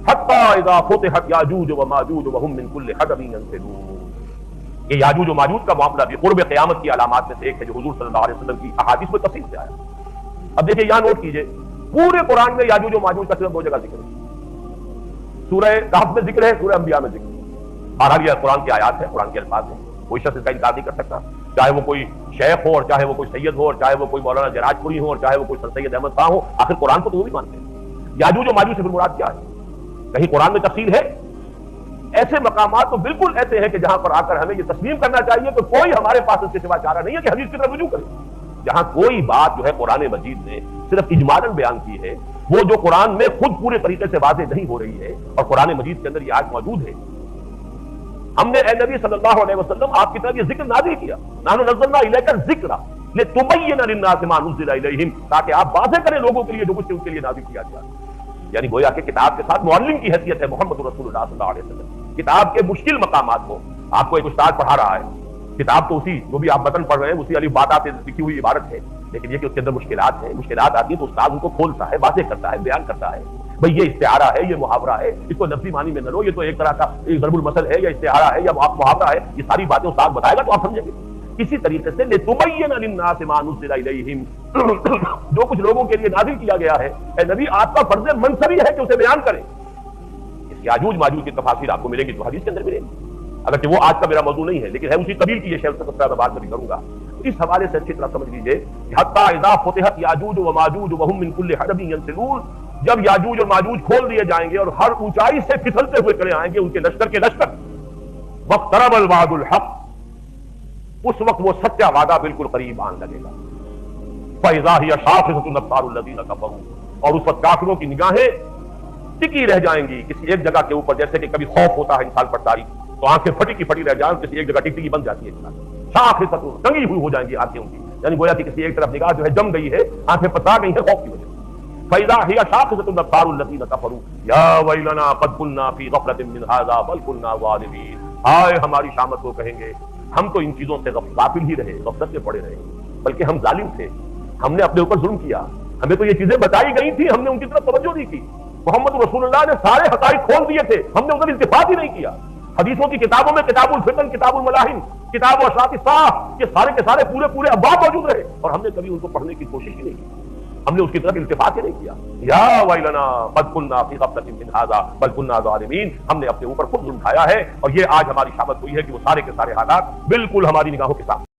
حتی اذا فتحت یاجوج و ماجوج وهم من کل حدب ینسلون. یہ یاجوج و ماجوج کا معاملہ بھی قرب قیامت کی علامات میں سے ایک ہے جو حضور صلی اللہ علیہ وسلم کی احادیث میں تفصیل سے آیا. اب دیکھیں یہاں نوٹ کیجئے پورے قرآن میں یاجوج و ماجوج کا صرف 2 جگہ ذکر ہے. سورہ کہف میں ذکر ہے, سورہ انبیاء میں ذکر ہے. بہرحال یہ قرآن کی آیات ہے, قرآن کے الفاظ ہیں, کوئی شخص اس کا انکار نہیں کر سکتا, چاہے وہ کوئی شیخ ہو اور چاہے وہ کوئی سید ہو اور چاہے وہ کوئی مولانا جراج پوری ہو اور چاہے وہ کوئی سر سید احمد خان ہو. آخر قرآن کو تو وہ بھی مانتے ہیں. یاجوج و ماجوج سے پھر مراد کیا ہے؟ کہیں قرآن میں تفصیل ہے؟ ایسے مقامات تو بالکل ایسے ہیں کہ جہاں پر آ کر ہمیں یہ تسلیم کرنا چاہیے کہ کوئی ہمارے پاس اس کے سوا چارہ نہیں ہے کہ حدیث کی طرف رجوع کریں. جہاں کوئی بات جو ہے قرآن مجید نے صرف اجمالاً بیان کی ہے, وہ جو قرآن میں خود پورے طریقے سے واضح نہیں ہو رہی ہے, اور قرآن مجید کے اندر یہ آیت موجود ہے. ہم نے اے نبی صلی اللہ علیہ وسلم آپ کی طرف یہ ذکر نازل کیا, نحن نزلنا الیک الذکر لتبین للناس ما نزل الیہم, تاکہ آپ واضح کریں لوگوں کے لیے جو کچھ ان کے لیے نازل کیا گیا. یعنی گویا کہ کتاب کے ساتھ معلم کی حیثیت ہے محمد رسول اللہ صلی اللہ علیہ وسلم. کتاب کے مشکل مقامات کو آپ کو ایک استاد پڑھا رہا ہے, کتاب تو اسی جو بھی آپ متن پڑھ رہے ہیں اسی الف بات سے لکھی ہوئی عبارت ہے, لیکن یہ کہ اس کے اندر مشکلات ہیں, مشکلات آتی ہیں تو استاد ان کو کھولتا ہے, واضح کرتا ہے, بیان کرتا ہے. بھئی یہ استعارہ ہے, یہ محاورہ ہے, اس کو لفظی معنی میں نہ لو, یہ تو ایک طرح کا ایک ضرب المثل ہے یا استعارہ ہے یا محاورہ ہے. یہ ساری باتیں استاد بتائے گا تو آپ سمجھیں گے. اسی طریقے سے لتبین للناس ما نزل الیہم, جو کچھ لوگوں کے لیے نازل کیا گیا ہے, اے نبی آپ کا فرض منصبی ہے کہ اسے بیان کریں. اس یاجوج ماجوج کی تفاصیل آپ کو ملے گی تو حدیث کے اندر ملے گی, اگرچہ وہ آج کا میرا موضوع نہیں ہے لیکن ہے اسی قبیل کی یہ شیخ سے میں بات بھی کروں گا. اس حوالے سے اچھی طرح سمجھ لیجیے حتی اذا فتحت یاجوج و ماجوج وهم من کل حدب ینسلون, جب یاجوج اور ماجوج کھول دیے جائیں گے اور ہر اونچائی سے پھسلتے ہوئے چلے آئیں گے ان کے لشکر کے لشکر, واقترب الوعد الحق, اس وقت وہ سچا وعدہ بالکل قریب آن لگے گا. فاذا هي شاخصة ابصار الذين كفروا, اور اس وقت کافروں کی نگاہیں ٹکی رہ جائیں گی کسی ایک جگہ کے اوپر, جیسے کہ کبھی خوف ہوتا ہے انسان پر تاریخ تو آنکھیں پھٹی کی پھٹی رہ جائیں, کسی ایک جگہ ٹکی بن جاتی ہے انسان. شاخصة ٹنگی ہوئی ہو جائیں گی آنکھیں ان کی, یعنی گویا کہ کسی ایک طرف نگاہ جو ہے جم گئی ہے, آنکھیں پتلا گئی ہیں خوف کی وجہ سے. فاذا هي شاخصة ابصار الذين كفروا يا ويلنا قد كنا في غفلة من هذا بل كنا ظالمين. ہائے ہماری شامت کو کہیں گے ہم تو ان چیزوں سے غافل ہی رہے, غفلت میں پڑے رہے, بلکہ ہم ظالم تھے, ہم نے اپنے اوپر ظلم کیا, ہمیں تو یہ چیزیں بتائی گئی تھی, ہم نے ان کی طرف توجہ نہیں کی. محمد رسول اللہ نے سارے حقائق کھول دیے تھے, ہم نے ادھر التفات ہی نہیں کیا. حدیثوں کی کتابوں میں کتاب الفتن, کتاب الملاحم, کتاب اشراط الساعہ, یہ سارے کے سارے پورے ابواب موجود رہے, اور ہم نے کبھی ان کو پڑھنے کی کوشش ہی نہیں کی, ہم نے اس کی طرف التفات ہی نہیں کیا. یا ویلنا قد كنا في غفلة من هذا بل كنا ظالمين, ہم نے اپنے اوپر خود ظلم اٹھایا ہے, اور یہ آج ہماری شامت ہوئی ہے کہ وہ سارے کے سارے حالات بالکل ہماری نگاہوں کے سامنے.